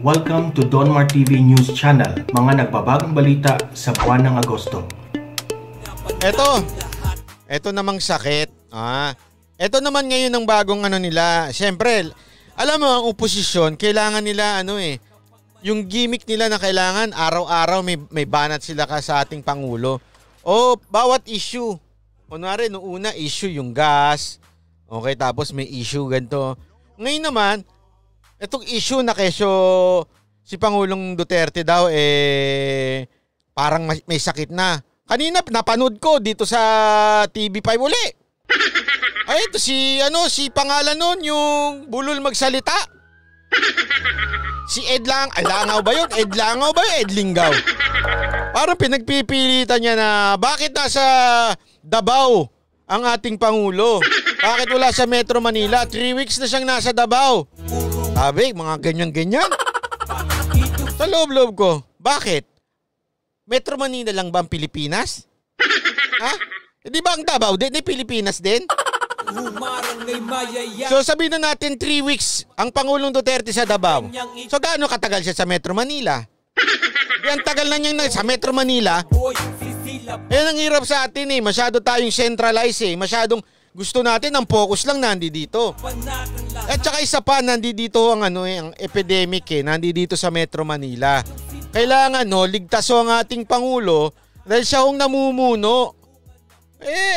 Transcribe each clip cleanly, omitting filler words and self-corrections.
Welcome to Donmar TV News Channel, mga nagbabagong balita sa buwan ng Agosto. Ito namang sakit. Ito naman ngayon ang bagong nila. Siyempre, alam mo ang oposisyon, kailangan nila yung gimmick nila na kailangan araw-araw may banat sila sa ating Pangulo. O bawat issue. Kunwari, noong una issue yung gas. Okay, tapos may issue ganito. Ngayon naman, itong issue na kesyo si Pangulong Duterte daw parang may sakit na. Kanina napanood ko dito sa TV5 uli. Ay ito si pangalan nun yung bulol magsalita. Si Ed Langaw ba yun? Ed Lingaw. Parang pinagpipilitan niya na bakit nasa Davao ang ating Pangulo? Bakit wala sa Metro Manila? 3 weeks na siyang nasa Davao. Sabi, mga ganyan-ganyan. Sa loob-loob ko, bakit? Metro Manila lang ba ang Pilipinas? Ha? Di ba ang Davao din? Pilipinas din? So sabihin na natin 3 weeks ang Pangulong Duterte sa Davao. So gaano katagal siya sa Metro Manila? Ang tagal na niyang sa Metro Manila. Yan ang hirap sa atin Masyado tayong centralized Masyadong gusto natin ang focus lang nandito. At saka isa pa nandito ang ang epidemic nandito sa Metro Manila. Kailangan ligtas ang ating Pangulo dahil siya ang namumuno.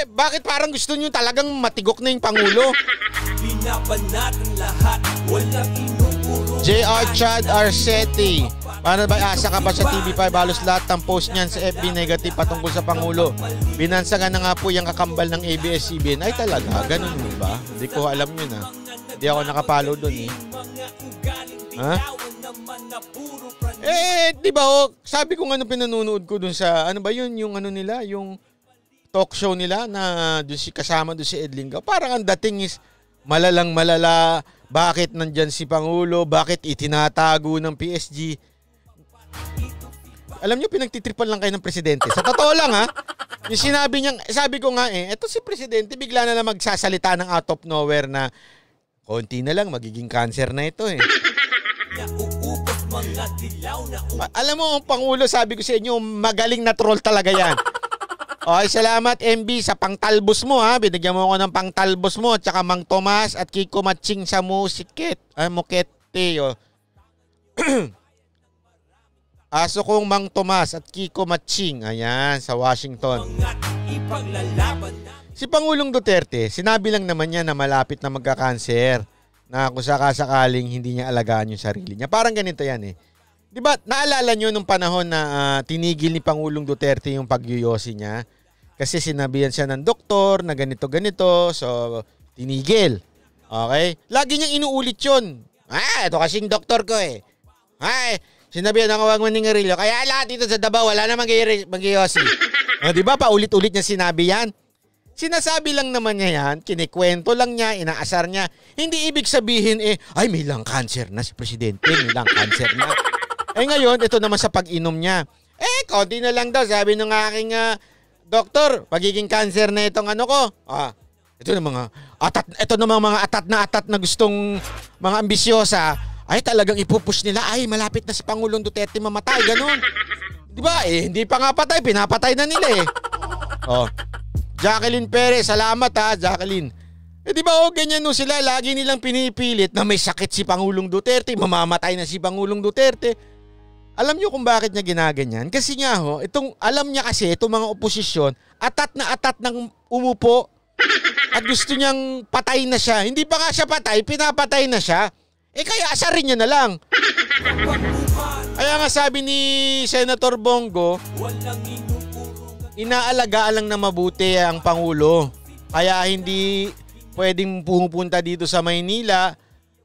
Bakit parang gusto niyo talagang matigok na yung Pangulo? J.R. Chad Arceti, paano ba asa ka ba sa TV5? Halos lahat ng post niyan sa FB negative patungkol sa Pangulo. Binansagan na nga po yung kakambal ng ABS-CBN. Ay talaga, ganun ba? Hindi ko alam yun Hindi ako nakapalo doon Ha? Di ba sabi ko pinanonood ko doon sa, yung nila, yung talk show nila na doon kasama doon si Ed Lingaw. Parang ang dating is malalang malala. Bakit nandyan si Pangulo? Bakit itinatago ng PSG? Alam nyo, pinagtitripan lang kayo ng presidente. Sa totoo lang yung sinabi niya, sabi ko nga eto si presidente bigla na lang magsasalita ng out of nowhere na konti na lang magiging cancer na ito Alam mo, ang Pangulo, sabi ko sa inyo, magaling na troll talaga yan. Okay, salamat MB sa pangtalbos mo Binigyan mo ako ng pangtalbos mo at saka Mang Tomas at Kiko Matching sa musiket. Mukete Aso kong Mang Tomas at Kiko Matching. Ayan, sa Washington. Si Pangulong Duterte, sinabi lang naman niya na malapit na magka-cancer. Na kung sakasakaling hindi niya alagaan yung sarili niya. Parang ganito yan Di ba, naalala nyo nung panahon na tinigil ni Pangulong Duterte yung pagyoyosi niya? Kasi sinabihan siya ng doktor na ganito-ganito, so tinigil. Okay? Lagi niyang inuulit yun. Ito kasing doktor ko sinabihan ako wag maningarilyo. Kaya lahat dito sa Davao, wala na magyoyosi. Di ba, paulit-ulit niya sinabi yan? Sinasabi lang naman niya yan, kinikwento lang niya, inaasar niya. Hindi ibig sabihin ay may lung cancer na si Presidente, may lung cancer na. Ngayon, ito naman sa pag-inom niya. Konti na lang daw. Sabi ng aking doktor, pagiging cancer na itong ko. Ito na mga atat na gustong mga ambisyosa. Ay talagang ipupush nila. Ay malapit na si Pangulong Duterte mamatay. Ganon. Di ba? Hindi pa nga patay. Pinapatay na nila Jacqueline Perez, salamat Jacqueline. Di ba ganyan sila. Lagi nilang pinipilit na may sakit si Pangulong Duterte. Mamamatay na si Pangulong Duterte. Alam niyo kung bakit niya ginaganyan? Kasi nga alam niya kasi itong mga oposisyon, atat ng umupo at gusto niyang patay na siya. Hindi pa nga siya patay, pinapatay na siya. Kaya asarin niya na lang. Kaya nga sabi ni Senator Bongo, inaalagaan lang na mabuti ang Pangulo. Kaya hindi pwedeng pumupunta dito sa Maynila.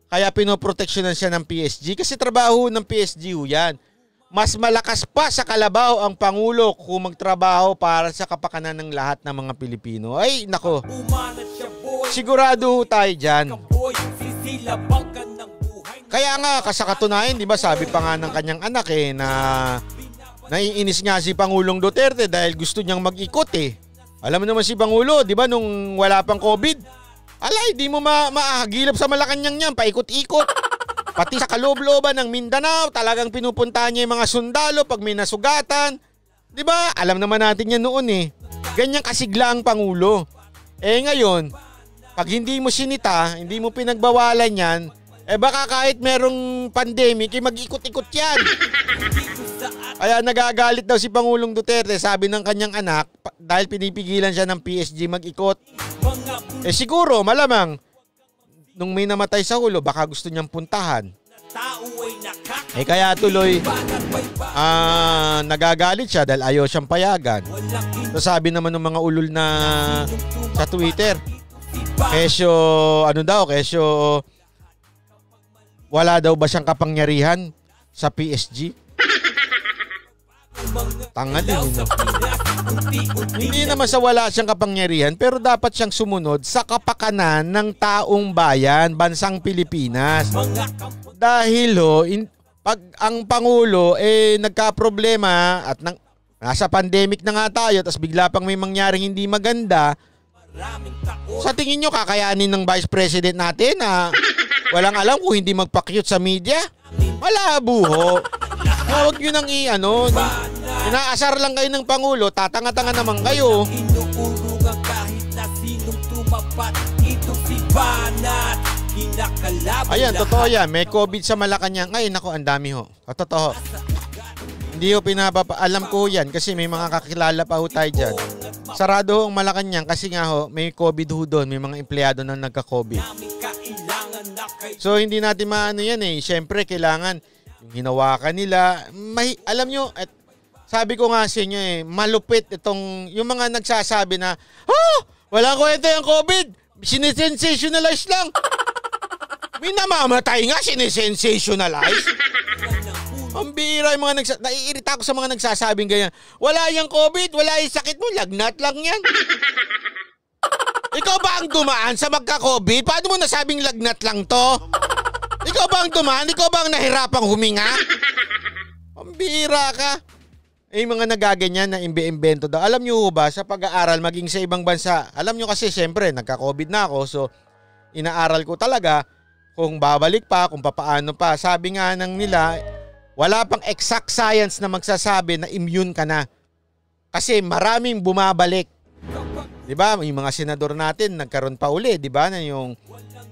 Kaya pinoproteksyonan siya ng PSG. Kasi trabaho ng PSG yan. Mas malakas pa sa kalabaw ang Pangulo kung magtrabaho para sa kapakanan ng lahat ng mga Pilipino. Ay, nako. Sigurado tayo dyan. Kaya nga, sa katunayan, di ba, sabi pa nga ng kanyang anak na naiinis nga si Pangulong Duterte dahil gusto niyang mag-ikot Alam mo naman si Pangulo, di ba, nung wala pang COVID, alay, di mo maahagilap sa Malacanang niyan, paikot-ikot. Pati sa kaloob-looban ng Mindanao, talagang pinupuntahan niya yung mga sundalo pag may nasugatan. Di ba? Alam naman natin yan noon eh. Ganyan kasigla ang Pangulo. Ngayon, pag hindi mo sinita, hindi mo pinagbawalan yan, baka kahit merong pandemic, mag-ikot-ikot yan. Kaya nagagalit daw si Pangulong Duterte, sabi ng kanyang anak, dahil pinipigilan siya ng PSG mag-ikot. Siguro, malamang, nung may namatay sa ulo, baka gusto niyang puntahan. Kaya tuloy, nagagalit siya dahil ayaw siyang payagan. So sabi naman ng mga ulol na sa Twitter, kesyo, wala daw ba siyang kapangyarihan sa PSG? Tanga din. Hindi naman sa wala siyang kapangyarihan, pero dapat siyang sumunod sa kapakanan ng taong bayan, bansang Pilipinas. Dahil pag ang Pangulo nagka-problema at nasa pandemic na nga tayo, tapos bigla pang may mangyaring hindi maganda, sa tingin nyo kakayanin ng Vice President natin na walang alam kung hindi magpa-cute sa media? Malabo ho. Huwag nyo nang inaasar lang kayo ng Pangulo, tatanga-tanga naman kayo. Ayan, totoo yan. May COVID sa Malacanang. Ay, nako, ang dami ho. Totoo. Hindi ho alam ko yan kasi may mga kakilala pa ho tayo dyan. Sarado ho ang Malacanang kasi nga ho, may COVID ho doon. May mga empleyado na nagka-COVID. So, hindi natin maano yan eh. Siyempre, kailangan yung hinawakan nila. Alam nyo, sabi ko nga sa inyo malupit itong, yung mga nagsasabi na, walang kwenta yung COVID. Sinisensationalize lang. May namamatay nga, sinisensationalize. Ang bira yung mga naiirita ako sa mga nagsasabing ganyan. Wala yung COVID, wala yung sakit mo, lagnat lang yan. Ikaw ba ang dumaan sa magka-COVID? Paano mo nasabing lagnat lang to? Ikaw ba ang dumaan? Ikaw ba ang nahirapang huminga? Ang bira ka. Mga nagaganyan na imbe-imbento daw. Alam nyo ba, sa pag-aaral maging sa ibang bansa, alam nyo kasi siyempre nagka-COVID na ako, so inaaral ko talaga kung babalik pa, kung papaano pa. Sabi nga nila, wala pang exact science na magsasabi na immune ka na. Kasi maraming bumabalik. 'Di ba? Yung mga senador natin nagkaroon pa uli, 'di ba?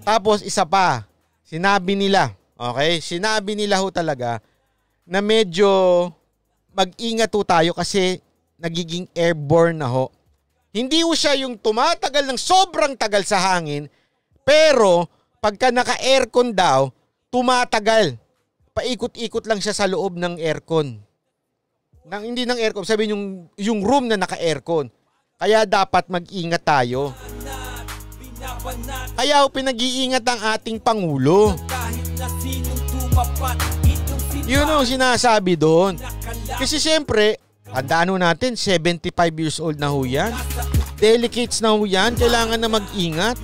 Tapos isa pa, sinabi nila, okay? Sinabi nila ho talaga na medyo mag-ingat ho tayo kasi nagiging airborne na ho. Hindi ho siya yung tumatagal ng sobrang tagal sa hangin, pero pagka naka-aircon daw, tumatagal. Paikot-ikot lang siya sa loob ng aircon. Hindi ng aircon, sabihin yung room na naka-aircon. Kaya dapat mag-ingat tayo. Kaya pinag-iingat ang ating Pangulo. Yun ang sinasabi doon. Kasi siyempre, tandaan natin, 75 years old na ho yan. Delicates na ho yan. Kailangan na mag-ingat.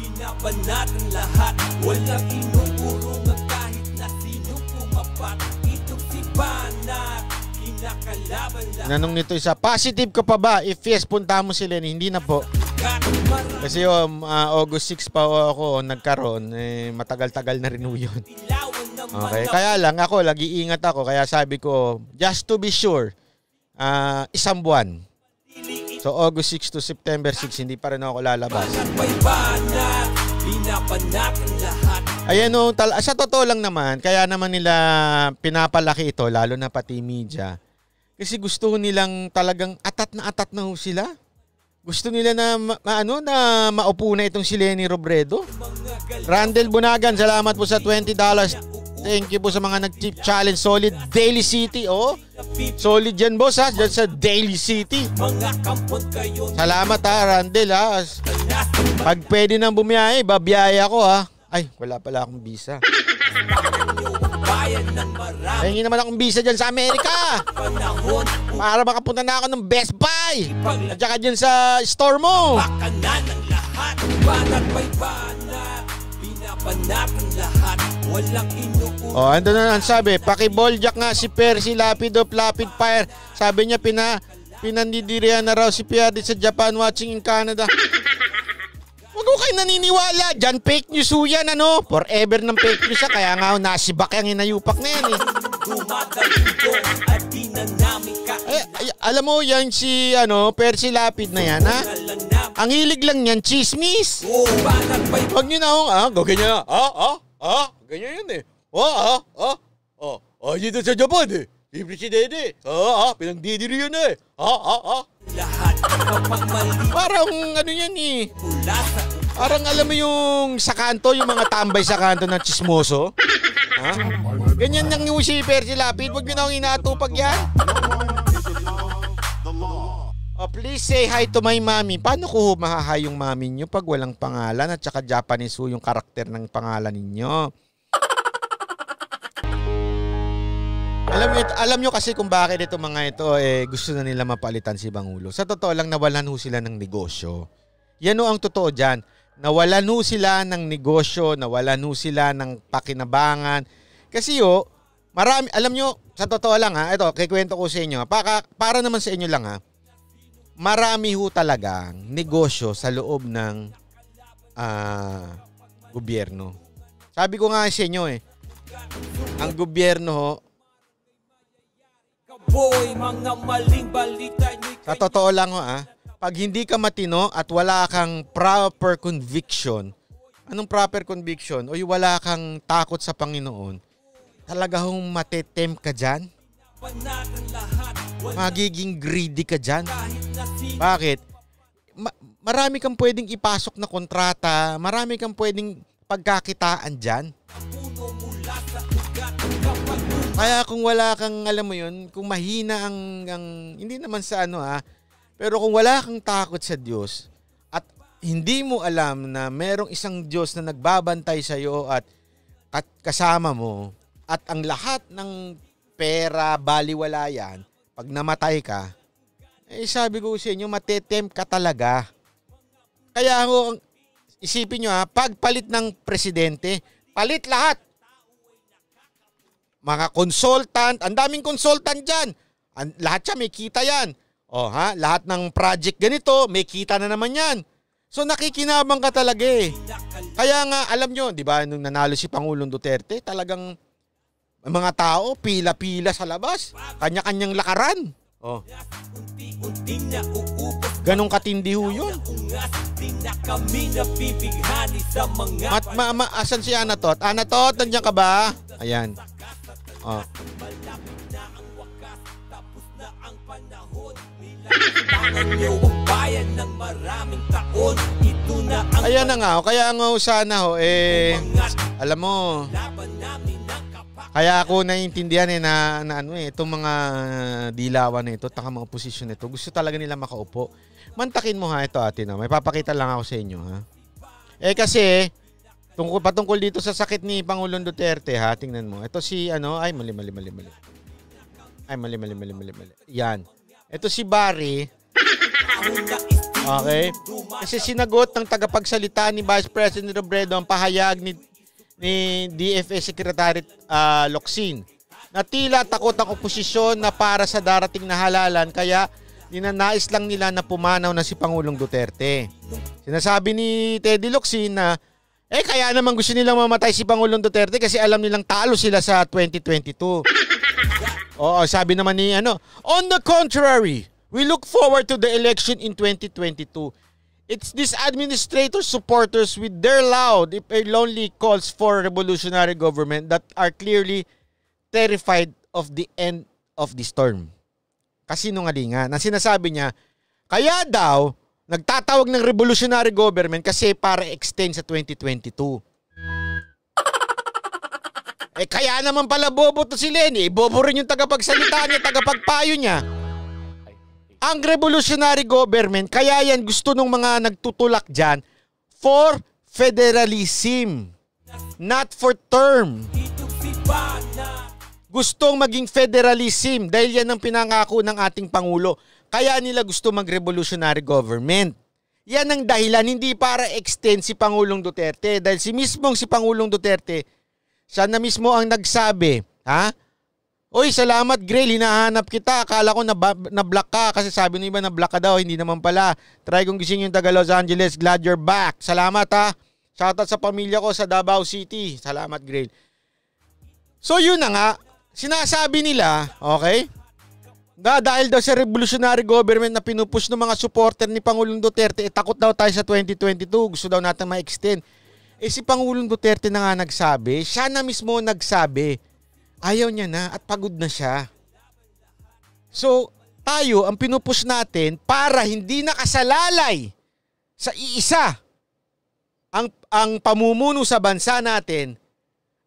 Nanong nito isa, positive ka pa ba? If yes, punta mo si Lenny. Hindi na po. Kasi August 6 pa ako nagkaroon. Matagal-tagal na rin yun. Okay, kaya lang ako, lagi ingat ako. Kaya sabi ko, just to be sure, isang buwan. So August 6 to September 6, hindi pa rin ako lalabas. Ayan sa totoo lang naman, kaya naman nila pinapalaki ito, lalo na pati media. Kasi gusto nilang talagang atat na ho sila. Gusto nila na maupo na itong si Lenny Robredo. Randall Bunagan, salamat po sa $20. Thank you po sa mga nag-tip challenge. Solid Daily City. Solid yan boss ha. Dyan sa Daily City. Salamat ha Randall ha. Pag pwede nang bumiyahe, babiyaya ko ha. Ay, wala pala akong visa. Hingi naman akong visa dyan sa Amerika. Para makapunta na ako ng Best Buy. At saka dyan sa store mo. Ando na ang sabi, pakiboljak nga si Percy Lapid of Lapid Fire. Sabi niya pinandidirihan na raw si Piadi sa Japan watching in Canada. Wag ko kayo naniniwala. Diyan fake news ho yan, ano? Forever ng fake news siya. Kaya nga nasibak yung inayupak na yan, eh. Alam mo yan si, Percy Lapid na yan, ha? Ang hilig lang yan, chismis. Huwag nyo na akong, ganyan na. Ganyan yun, eh. Dito sa Japan, eh. Si Presidente, pinagdidiri yun, eh. Parang yan, eh. Parang alam mo yung sa kanto, yung mga tambay sa kanto ng chismoso. Ganyan lang yung si Percy Lapid. Huwag nyo na akong inaatupag yan. Please say hi to my mommy. Paano ko mahahay yung mami nyo pag walang pangalan at saka Japanese yung karakter ng pangalan ninyo? Alam nyo kasi kung bakit ito mga ito gusto na nila mapalitan si Pangulo. Sa totoo lang, nawalan ho sila ng negosyo. Yan ho ang totoo dyan. Nawalan ho sila ng negosyo, nawalan ho sila ng pakinabangan. Kasi marami, alam nyo, sa totoo lang ito, kikwento ko sa inyo. Para naman sa inyo lang marami ho talagang negosyo sa loob ng gobyerno. Sabi ko nga sa inyo ang gobyerno sa totoo lang pag hindi ka matino at wala kang proper conviction, anong proper conviction? O wala kang takot sa Panginoon, talaga hong matetempt ka dyan? Magiging greedy ka dyan. Bakit? Marami kang pwedeng ipasok na kontrata, marami kang pwedeng pagkakitaan dyan. Kaya kung wala kang, alam mo yun, kung mahina ang hindi naman sa pero kung wala kang takot sa Diyos at hindi mo alam na merong isang Diyos na nagbabantay sa iyo at kasama mo at ang lahat ng pera, baliwala yan, pag namatay ka, sabi ko sa inyo, matetempt ka talaga. Kaya isipin nyo pagpalit ng presidente, palit lahat. Mga consultant, ang daming consultant dyan. Lahat siya may kita yan. Lahat ng project ganito, may kita na naman yan. So nakikinabang ka talaga eh. Kaya nga, alam nyo, di ba, nung nanalo si Pangulong Duterte, talagang mga tao, pila-pila sa labas. Kanya-kanyang lakaran. Ganong katindi ho yun. Asan si Anatot? Anatot, nandiyan ka ba? Ayan. Ayan na nga. Kaya nga sana alam mo, kaya ako naiintindihan na itong mga dilawan na ito, taka mga posisyon nito, gusto talaga nila makaupo. Mantakin mo ito may papakita lang ako sa inyo kasi patungkol dito sa sakit ni Pangulong Duterte tingnan mo. Ito si mali. Ay mali. Yan. Ito si Barry. Okay? Kasi sinagot ng tagapagsalita ni Vice President Robredo ang pahayag ni DFA Secretary Locsin na tila takot ang oposisyon na para sa darating na halalan kaya ninanais lang nila na pumanaw na si Pangulong Duterte. Sinasabi ni Teddy Locsin na kaya naman gusto nilang mamatay si Pangulong Duterte kasi alam nilang talo sila sa 2022. Sabi naman ni on the contrary, we look forward to the election in 2022. It's these administrator supporters with their loud, if lonely calls for revolutionary government that are clearly terrified of the end of the storm. Kasinungalingan. Na sinasabi niya, kaya daw, nagtatawag ng revolutionary government kasi para extend sa 2022. Kaya naman pala bobo to si Lenny. Bobo rin yung tagapagsalita niya, tagapagpayo niya. Ang revolutionary government, kaya yan gusto ng mga nagtutulak dyan for federalism, not for term. Gustong maging federalism dahil yan ang pinangako ng ating Pangulo. Kaya nila gusto mag-revolutionary government. Yan ang dahilan, hindi para extend si Pangulong Duterte. Dahil si Pangulong Duterte, siya na mismo ang nagsabi, Oy, salamat Grail, hinahanap kita. Akala ko na-block ka kasi sabi ng iba na-block ka daw. Hindi naman pala. Try kong gising yung taga Los Angeles. Glad you're back. Salamat ha. Shoutout sa pamilya ko sa Davao City. Salamat Grail. So yun na nga. Sinasabi nila, okay? Dahil daw sa revolutionary government na pinupush ng mga supporter ni Pangulong Duterte, takot daw tayo sa 2022. Gusto daw natin ma-extend. Si Pangulong Duterte na nga nagsabi, siya na mismo nagsabi, ayaw niya na at pagod na siya. So, tayo ang pinupush natin para hindi nakasalalay sa iisa ang pamumuno sa bansa natin,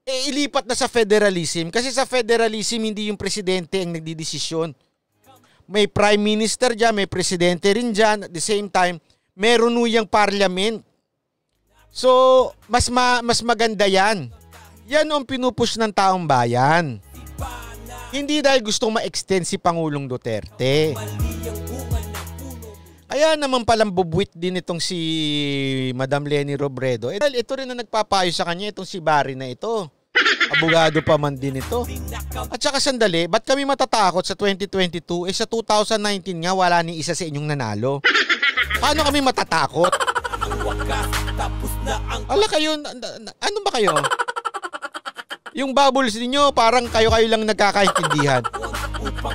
ilipat na sa federalism. Kasi sa federalism, hindi yung presidente ang nagdidesisyon. May prime minister dyan, may presidente rin dyan. At the same time, meron nuyang parliament. So, mas maganda yan. Yan ang pinupush ng taong bayan. Hindi dahil gustong ma-extend si Pangulong Duterte. Kaya naman palang bubwit din itong si Madam Leni Robredo. Ito rin na nagpapayo sa kanya, itong si Barry na ito. Abogado pa man din ito. At saka sandali, ba't kami matatakot sa 2022? Sa 2019 nga, wala ni isa sa inyong nanalo. Paano kami matatakot? Ala kayo, ano ba kayo? Yung bubbles niyo parang kayo lang nagkakaintindihan.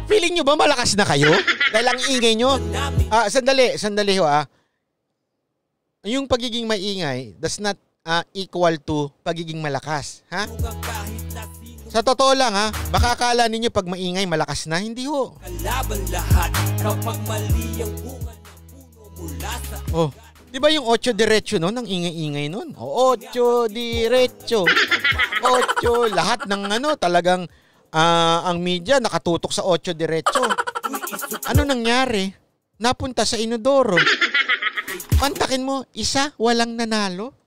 Feeling nyo ba malakas na kayo? Dahil ang ingay nyo? Sandali ho . Yung pagiging maingay does not equal to pagiging malakas. Ha? Sa totoo lang baka akala ninyo pag maingay malakas na, hindi ho. Oh, di ba yung 8 diretso noon, ang ingay-ingay noon? 8 diretso. 8, lahat ng talagang ang media nakatutok sa 8 diretso. Ano nangyari? Napunta sa inodoro. Pantakin mo, isa walang nanalo.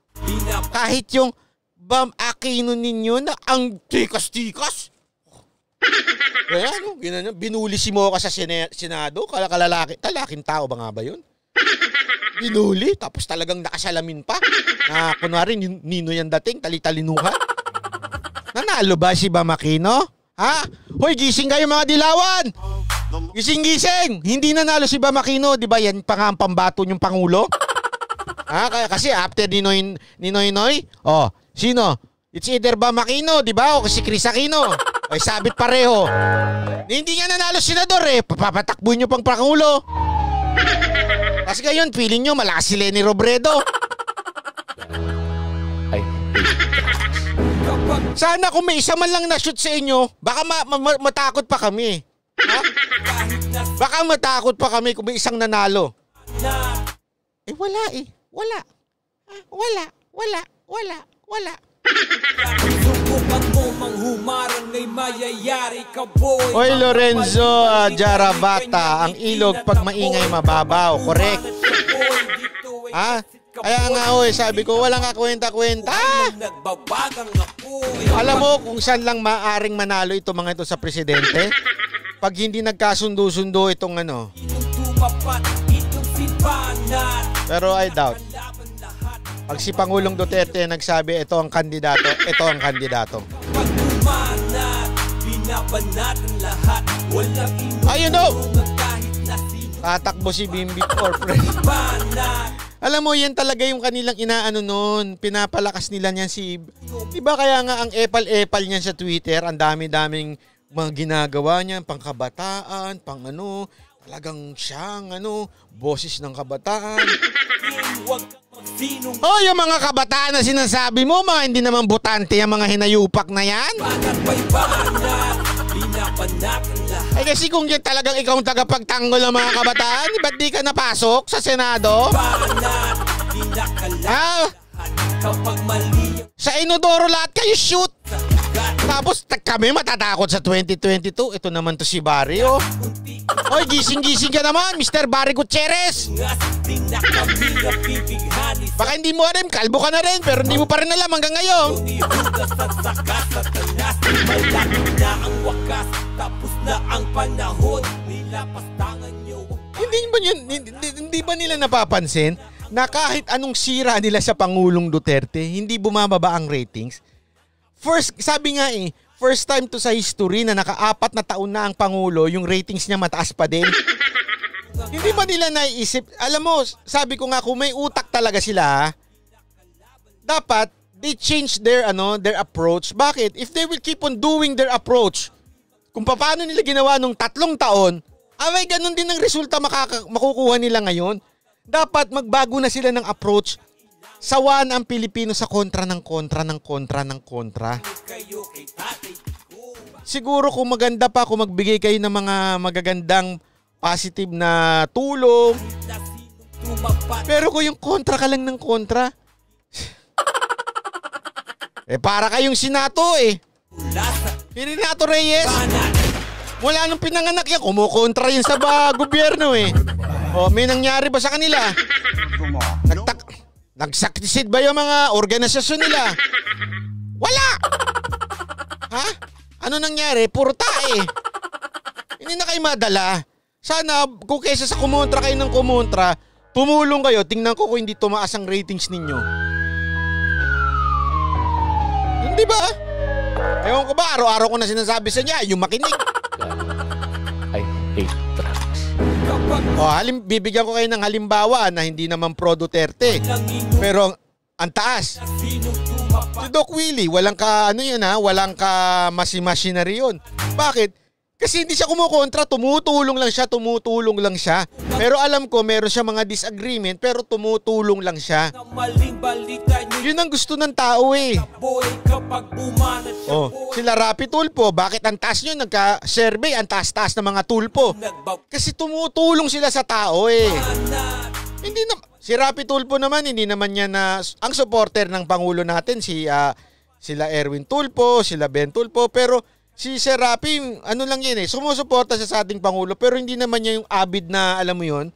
Kahit yung Bam Aquino ninyo na ang tikas-tikas. Kaya binuli si Mocha sa Senado. Kalaking tao ba nga ba yun? Binuli, tapos talagang nakasalamin pa. Na kunwari, nino yan dating, talitalinuhan. Nanalo ba si Bam Aquino? Ha? Hoy, gising kayo mga dilawan! Gising-gising! Hindi nanalo si Bam Aquino, di ba yan pa nga ang pambato niyong Pangulo? Kasi after ni Noy, sino? It's either Bam Aquino, di ba? O si Chris Aquino. Ay, sabit pareho. Hindi nga nanalo senador papatakbo niyo pang Pangulo. Kasi ngayon, feeling nyo malakas si Leni Robredo. Sana kung may isa man lang na-shoot sa inyo, baka matakot pa kami. Ha? Baka matakot pa kami kung may isang nanalo. Wala Wala. Oy, Lorenzo Jarabata, ang ilog pag maingay mababaw. Correct. Kaya nga sabi ko walang kakwenta-kwenta. Alam mo kung saan lang maaring manalo ito mga ito sa presidente? Pag hindi nagkasundo-sundo itong Pero I doubt. Pag si Pangulong Duterte nagsabi ito ang kandidato. Ayun tatakbo si Bimbi for president. Alam mo, yan talaga yung kanilang inaano noon. Pinapalakas nila niyan si... Diba kaya nga ang epal-epal niyan sa Twitter, ang dami-daming mga ginagawa niyan, pang kabataan, pang talagang siyang boses ng kabataan. Yung mga kabataan na sinasabi mo, mga hindi naman butante yung mga hinayupak na yan. Kasi kung yan talagang ikaw ang tagapagtanggol ng mga kabataan, ba't di ka napasok sa Senado? Sa inodoro lahat kayo shoot. Tapos kami matatakot sa 2022. Ito naman to si Barry Oy, gising-gising ka naman, Mr. Barry Gutierrez. Baka hindi mo alam, kalbo ka na rin, pero hindi mo pa rin alam hanggang ngayon. Hindi ba nila napapansin na kahit anong sira nila sa Pangulong Duterte, hindi bumababa ang ratings? First, sabi nga First time to sa history na naka-4 na taon na ang Pangulo, yung ratings niya mataas pa din. Hindi ba nila naiisip? Alam mo, sabi ko nga kung may utak talaga sila, dapat they change their approach. Bakit? If they will keep on doing their approach, kung paano nila ginawa nung 3 taon, ganun din ang resulta makukuha nila ngayon. Dapat magbago na sila ng approach. Sawan ang Pilipino sa kontra. Siguro kung maganda pa kung magbigay kayo ng mga magagandang positive na tulong. Pero kung yung kontra ka lang ng kontra, para kayong Sinato Si Renato Reyes. Wala nung pinanganak yan, kumukontra yun sa gobyerno may nangyari ba sa kanila? Nag-succeed ba yung mga organisasyon nila? Wala! Ha? Ano nangyari? Puro tae. Hindi na kayo madala. Sana kung kaysa sa kumontra kayo ng kumontra, tumulong kayo. Tingnan ko kung hindi tumaas ang ratings ninyo. Hindi ba? Ewan ko ba, araw-araw ko na sinasabi sa niya, yung makinig. I hate drugs. Bibigyan ko kayo ng halimbawa na hindi naman pro Duterte. Pero ang taas. Si Doc Willie, walang ka masi-machinery yun. Bakit? Kasi hindi siya kumukontra, tumutulong lang siya. Pero alam ko, meron siya mga disagreement, pero tumutulong lang siya. Yun ang gusto ng tao Sila Rapi Tulfo, bakit ang taas nyo? Nagka-survey, ang taas-taas ng mga tulpo. Kasi tumutulong sila sa tao Hindi na, si Rapi Tulfo naman, hindi naman niya ang supporter ng Pangulo natin, sila Erwin Tulfo, sila Ben Tulfo, pero si Sir Rapi, lang yun sumusuporta siya sa ating Pangulo, pero hindi naman niya yung avid na, alam mo yun.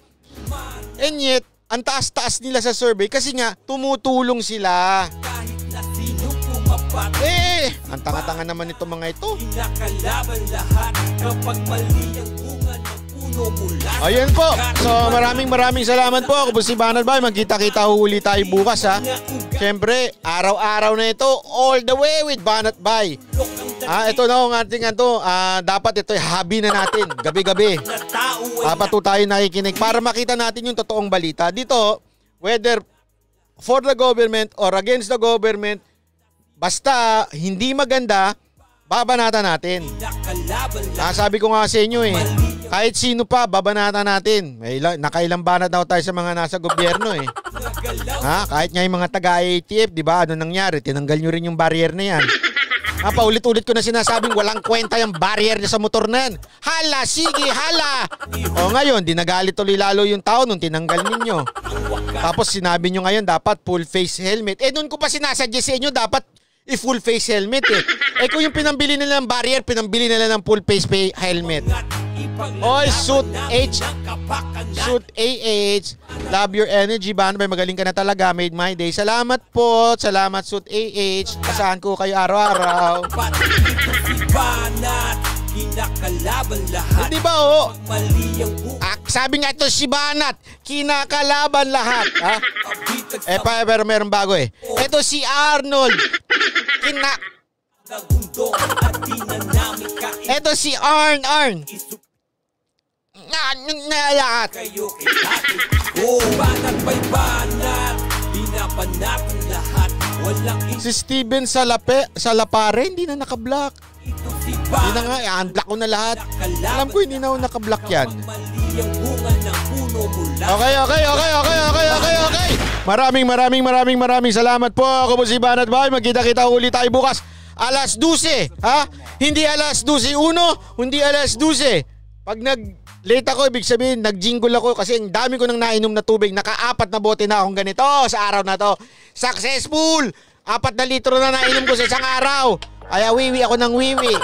And yet, ang taas-taas nila sa survey kasi nga, tumutulong sila. Ang tanga-tanga naman itong mga ito. Ayan po. So maraming salamat po. Ako po si Banat Bay. Magkita-kita huli tayo bukas Siyempre, araw-araw na ito. All the way with Banat Bay. Ito na ang ating dapat ito hobby na natin. Gabi-gabi. Dapat tayo nakikinig para makita natin yung totoong balita. Dito, whether for the government or against the government, basta hindi maganda, babanatan natin. Sabi ko nga sa inyo kahit sino pa, babanatan natin. Nakailang banat daw tayo sa mga nasa gobyerno Kahit nga yung mga taga-ATF, di ba? Ano nangyari? Tinanggal nyo rin yung barrier na yan. Paulit-ulit ko na sinasabing walang kwenta yung barrier niya sa motor na yan. Hala, sige, hala! Ngayon, dinagalit ulit lalo yung tao nung tinanggal ninyo. Tapos sinabi nyo ngayon, dapat full face helmet. Doon ko pa sinasuggest sa inyo, dapat i-full face helmet kung yung pinambili nila ng barrier, pinambili nila ng full face helmet. Suit AH. Love your energy, Banat Bay. Magaling ka na talaga. Made my day. Salamat po. Salamat, Suit AH. Asahan ko kayo araw-araw. Hindi ba sabi nga ito si Banat, kinakalaban lahat. Pero meron bago Ito si Arnold. Ito si Arn. Lahat. Si Steven Salapare hindi na naka-block. Hindi na nga, unblock ko na lahat. Alam ko hindi na ako naka-block yan. Okay. Maraming salamat po. Ako po si Banat Bay. Magkita-kita ulit tayo bukas. Alas 12. Hindi alas 12:01, hindi alas 12. Pag late ako, ibig sabihin, nag-jingle ako kasi ang dami ko nang nainom na tubig. Naka-4 na bote na akong ganito sa araw na to. Successful! 4 na litro na nainom ko sa isang araw. Wiwi ako ng wiwi.